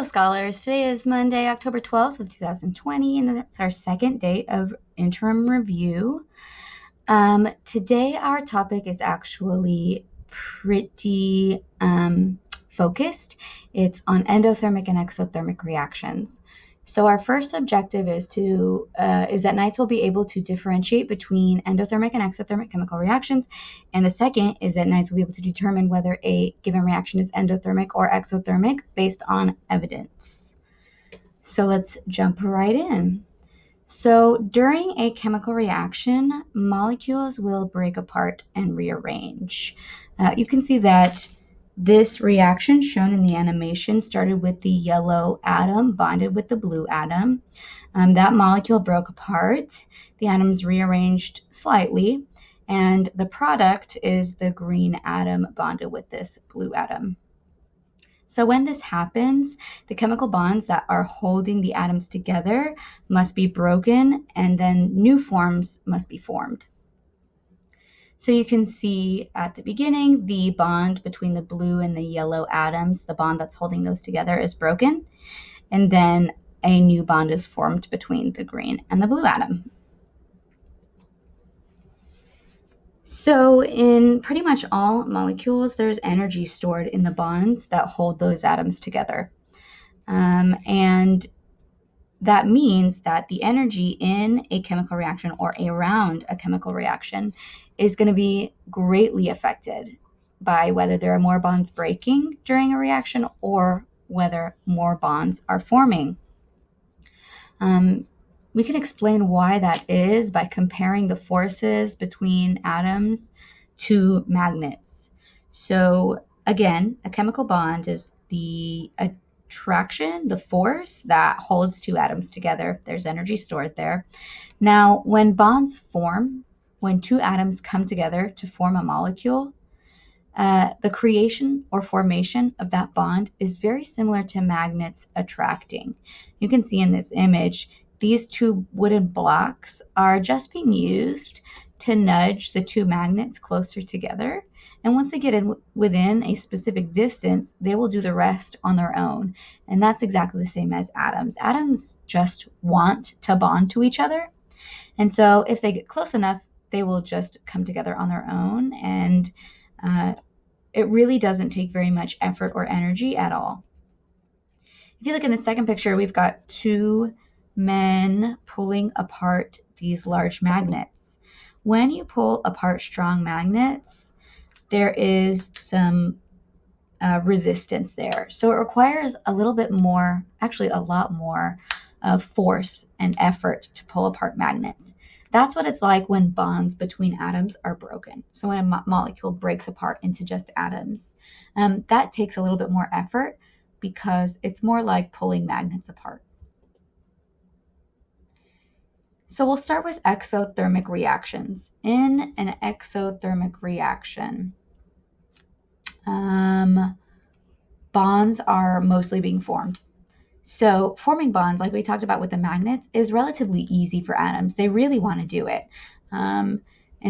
Hello, scholars. Today is Monday, October 12th of 2020, and it's our second day of interim review. Today, our topic is actually pretty focused. It's on endothermic and exothermic reactions. So our first objective is that Knights will be able to differentiate between endothermic and exothermic chemical reactions, and the second is that Knights will be able to determine whether a given reaction is endothermic or exothermic based on evidence. So let's jump right in. So during a chemical reaction, molecules will break apart and rearrange. You can see that this reaction shown in the animation started with the yellow atom bonded with the blue atom. That molecule broke apart, the atoms rearranged slightly, and the product is the green atom bonded with this blue atom. So when this happens, the chemical bonds that are holding the atoms together must be broken, and then new forms must be formed. So you can see at the beginning, the bond between the blue and the yellow atoms, the bond that's holding those together is broken, and then a new bond is formed between the green and the blue atom. So in pretty much all molecules, there's energy stored in the bonds that hold those atoms together. And that means that the energy in a chemical reaction or around a chemical reaction is going to be greatly affected by whether there are more bonds breaking during a reaction or whether more bonds are forming. We can explain why that is by comparing the forces between atoms to magnets. So again, a chemical bond is the attraction, the force that holds two atoms together. There's energy stored there. Now, when bonds form, when two atoms come together to form a molecule, the creation or formation of that bond is very similar to magnets attracting. You can see in this image, these two wooden blocks are just being used to nudge the two magnets closer together. And once they get within a specific distance, they will do the rest on their own. And that's exactly the same as atoms. Atoms just want to bond to each other. And so if they get close enough, they will just come together on their own. And it really doesn't take very much effort or energy at all. If you look in the second picture, we've got two men pulling apart these large magnets. When you pull apart strong magnets, there is some resistance there. So it requires a little bit more, actually a lot more force and effort to pull apart magnets. That's what it's like when bonds between atoms are broken. So when a molecule breaks apart into just atoms, that takes a little bit more effort because it's more like pulling magnets apart. So we'll start with exothermic reactions. In an exothermic reaction, bonds are mostly being formed. So forming bonds, like we talked about with the magnets, is relatively easy for atoms. They really want to do it. And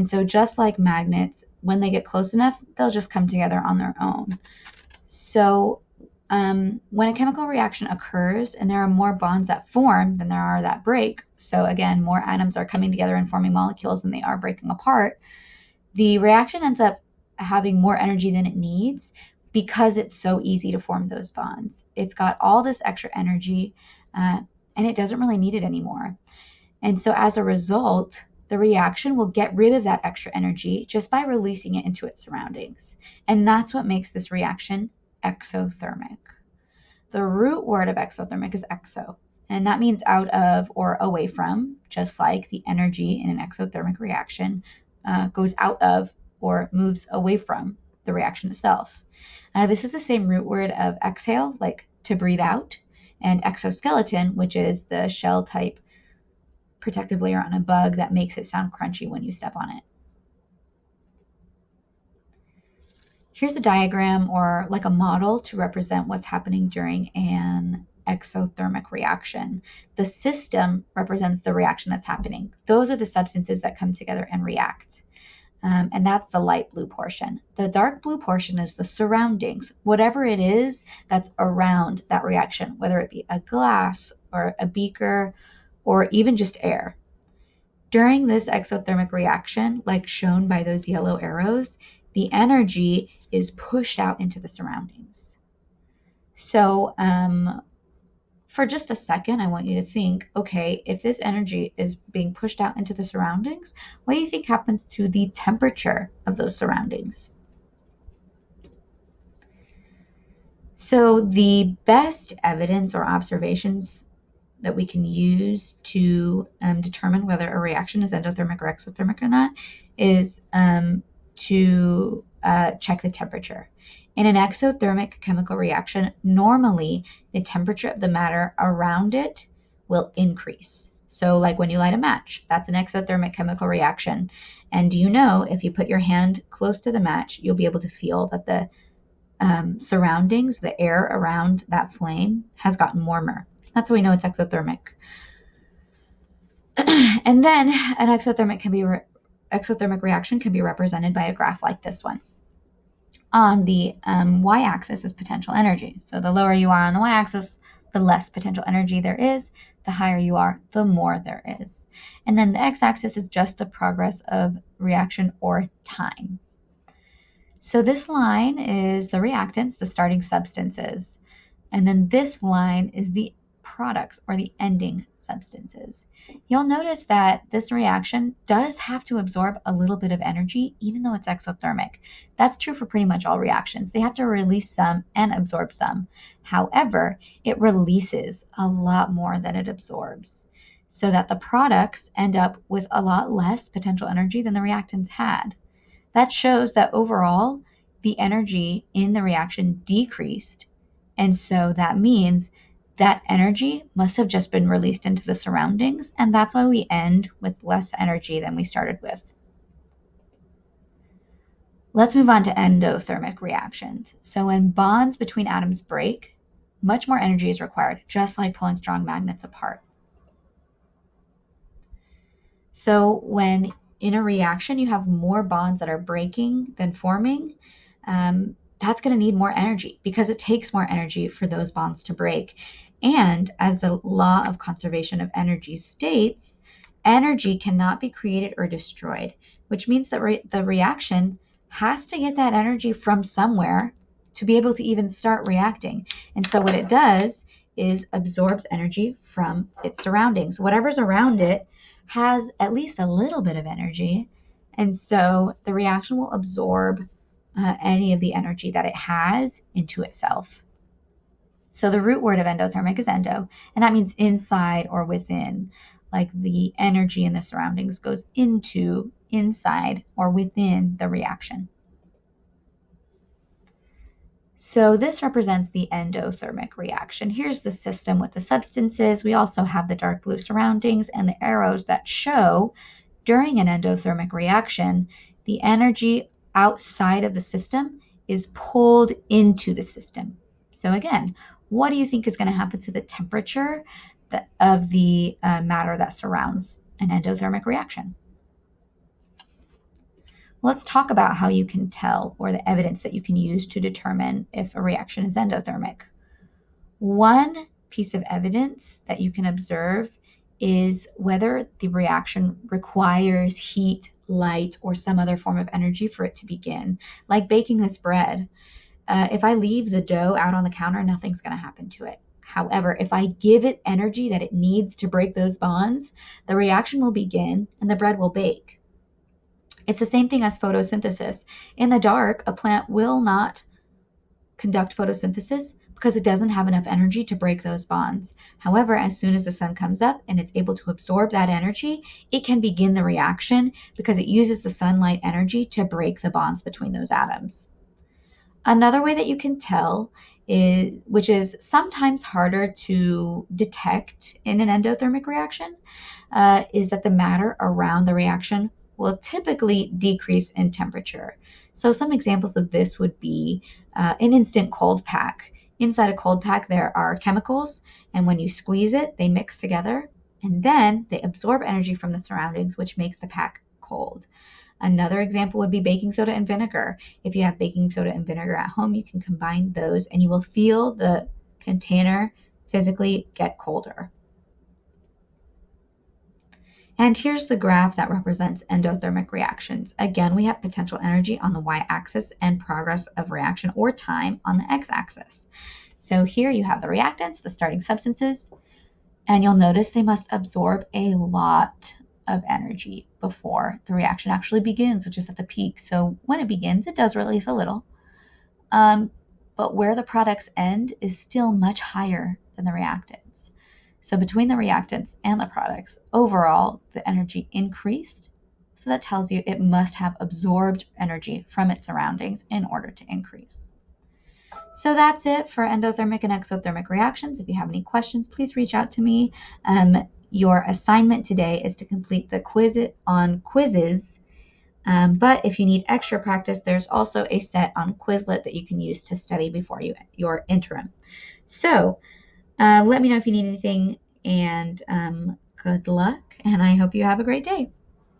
so just like magnets, when they get close enough, they'll just come together on their own. So when a chemical reaction occurs and there are more bonds that form than there are that break, so again, more atoms are coming together and forming molecules than they are breaking apart, the reaction ends up having more energy than it needs because it's so easy to form those bonds. It's got all this extra energy and it doesn't really need it anymore. And so as a result, the reaction will get rid of that extra energy just by releasing it into its surroundings. And that's what makes this reaction exothermic. The root word of exothermic is exo, and that means out of or away from, just like the energy in an exothermic reaction goes out of or moves away from the reaction itself. This is the same root word of exhale, like to breathe out, and exoskeleton, which is the shell type protective layer on a bug that makes it sound crunchy when you step on it. Here's a diagram or like a model to represent what's happening during an exothermic reaction. The system represents the reaction that's happening. Those are the substances that come together and react. and that's the light blue portion. The dark blue portion is the surroundings, whatever it is that's around that reaction, whether it be a glass or a beaker or even just air. During this exothermic reaction, like shown by those yellow arrows, the energy is pushed out into the surroundings. So for just a second, I want you to think, okay, if this energy is being pushed out into the surroundings, what do you think happens to the temperature of those surroundings? So the best evidence or observations that we can use to determine whether a reaction is endothermic or exothermic or not is to check the temperature. In an exothermic chemical reaction, normally the temperature of the matter around it will increase. So like when you light a match, that's an exothermic chemical reaction. And you know, if you put your hand close to the match, you'll be able to feel that the surroundings, the air around that flame has gotten warmer. That's how we know it's exothermic. And then an exothermic reaction can be represented by a graph like this one. On the y-axis is potential energy. So the lower you are on the y-axis, the less potential energy there is. The higher you are, the more there is. And then the x-axis is just the progress of reaction or time. So this line is the reactants, the starting substances. And then this line is the products or the ending substances. You'll notice that this reaction does have to absorb a little bit of energy, even though it's exothermic. That's true for pretty much all reactions. They have to release some and absorb some. However, it releases a lot more than it absorbs, so that the products end up with a lot less potential energy than the reactants had. That shows that overall, the energy in the reaction decreased. And so that means that energy must have just been released into the surroundings, and that's why we end with less energy than we started with. Let's move on to endothermic reactions. So when bonds between atoms break, much more energy is required, just like pulling strong magnets apart. So when in a reaction you have more bonds that are breaking than forming, that's going to need more energy because it takes more energy for those bonds to break. And as the law of conservation of energy states, energy cannot be created or destroyed, which means that the reaction has to get that energy from somewhere to be able to even start reacting. And so what it does is absorbs energy from its surroundings. Whatever's around it has at least a little bit of energy, and so the reaction will absorb any of the energy that it has into itself. So the root word of endothermic is endo, and that means inside or within. Like the energy in the surroundings goes into, inside, or within the reaction. So this represents the endothermic reaction. Here's the system with the substances. We also have the dark blue surroundings and the arrows that show during an endothermic reaction, the energy outside of the system is pulled into the system. So again, what do you think is going to happen to the temperature of the matter that surrounds an endothermic reaction? Let's talk about how you can tell, or the evidence that you can use to determine if a reaction is endothermic. One piece of evidence that you can observe is whether the reaction requires heat, light, or some other form of energy for it to begin. Like baking this bread. If I leave the dough out on the counter, nothing's going to happen to it. However, if I give it energy that it needs to break those bonds, the reaction will begin and the bread will bake. It's the same thing as photosynthesis. In the dark, a plant will not conduct photosynthesis because it doesn't have enough energy to break those bonds. However, as soon as the sun comes up and it's able to absorb that energy, it can begin the reaction because it uses the sunlight energy to break the bonds between those atoms. Another way that you can tell is, which is sometimes harder to detect in an endothermic reaction, is that the matter around the reaction will typically decrease in temperature. So some examples of this would be an instant cold pack. Inside a cold pack, there are chemicals, and when you squeeze it, they mix together, and then they absorb energy from the surroundings, which makes the pack cold. Another example would be baking soda and vinegar. If you have baking soda and vinegar at home, you can combine those and you will feel the container physically get colder. And here's the graph that represents endothermic reactions. Again, we have potential energy on the y-axis and progress of reaction or time on the x-axis. So here you have the reactants, the starting substances, and you'll notice they must absorb a lot of energy before the reaction actually begins, which is at the peak. So when it begins, it does release a little, but where the products end is still much higher than the reactants. So between the reactants and the products, overall, the energy increased. So that tells you it must have absorbed energy from its surroundings in order to increase. So that's it for endothermic and exothermic reactions. If you have any questions, please reach out to me. Your assignment today is to complete the quiz on quizzes. But if you need extra practice, there's also a set on Quizlet that you can use to study before your interim. So let me know if you need anything, and good luck, and I hope you have a great day.